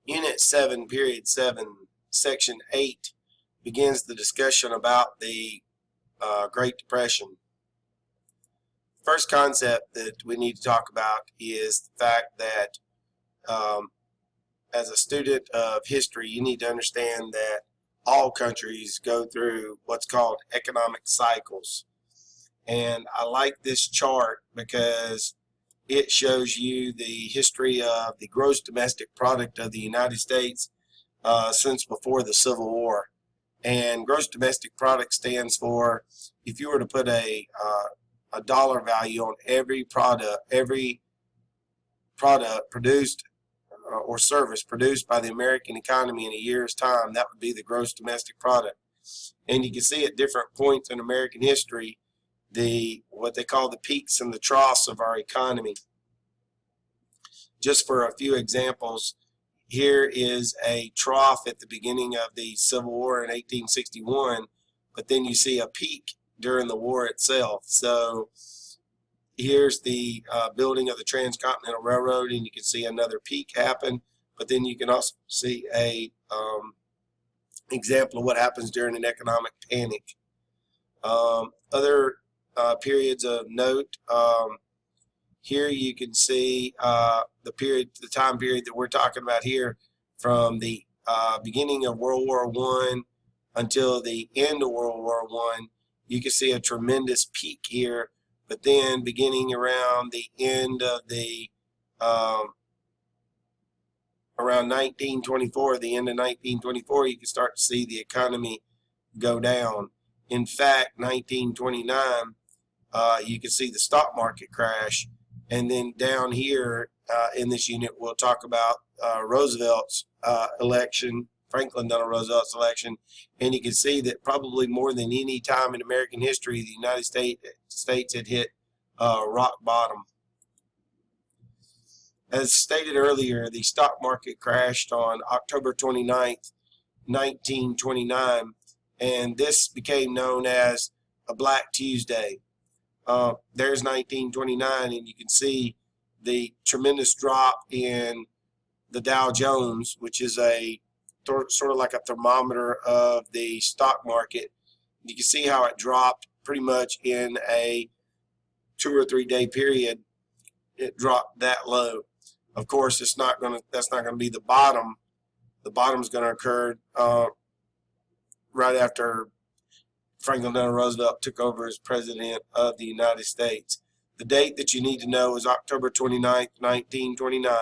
Unit 7, Period 7, Section 8 begins the discussion about the Great Depression. First concept that we need to talk about is the fact that as a student of history, you need to understand that all countries go through what's called economic cycles. And I like this chart because it shows you the history of the gross domestic product of the United States since before the Civil War. And gross domestic product stands for, if you were to put a dollar value on every product produced or service produced by the American economy in a year's time, that would be the gross domestic product. And you can see at different points in American history what they call the peaks and the troughs of our economy. Just for a few examples, here is a trough at the beginning of the Civil War in 1861, but then you see a peak during the war itself. So here's the building of the Transcontinental Railroad, and you can see another peak happen, but then you can also see a example of what happens during an economic panic. Other periods of note, here you can see the time period that we're talking about here, from the beginning of World War I until the end of World War I. You can see a tremendous peak here, but then beginning around the end of the around 1924, the end of 1924, you can start to see the economy go down. In fact, 1929, you can see the stock market crash. And then down here in this unit, we'll talk about Roosevelt's election, Franklin Delano Roosevelt's election. And you can see that probably more than any time in American history, the United States had hit rock bottom. As stated earlier, the stock market crashed on October 29th, 1929, and this became known as a Black Tuesday. There's 1929, and you can see the tremendous drop in the Dow Jones, which is a sort of like a thermometer of the stock market. You can see how it dropped pretty much in a 2 or 3 day period. It dropped that low. Of course, that's not going to be the bottom. The bottom is going to occur right after Franklin Delano Roosevelt took over as president of the United States. The date that you need to know is October 29th, 1929,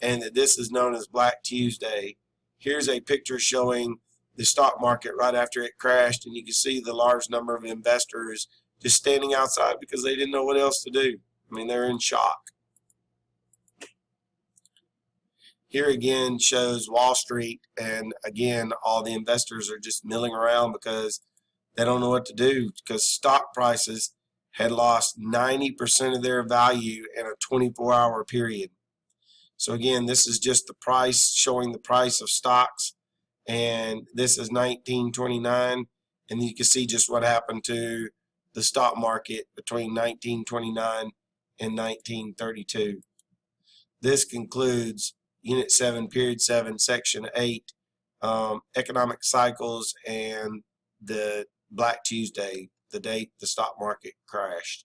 and that this is known as Black Tuesday. Here's a picture showing the stock market right after it crashed, and you can see the large number of investors just standing outside because they didn't know what else to do. I mean, they're in shock. Here again shows Wall Street, and again, all the investors are just milling around because they don't know what to do, because stock prices had lost 90% of their value in a 24-hour period. So again, this is just the price, showing the price of stocks, and this is 1929, and you can see just what happened to the stock market between 1929 and 1932. This concludes Unit 7, Period 7, Section 8, Economic Cycles and the Black Tuesday, the date the stock market crashed.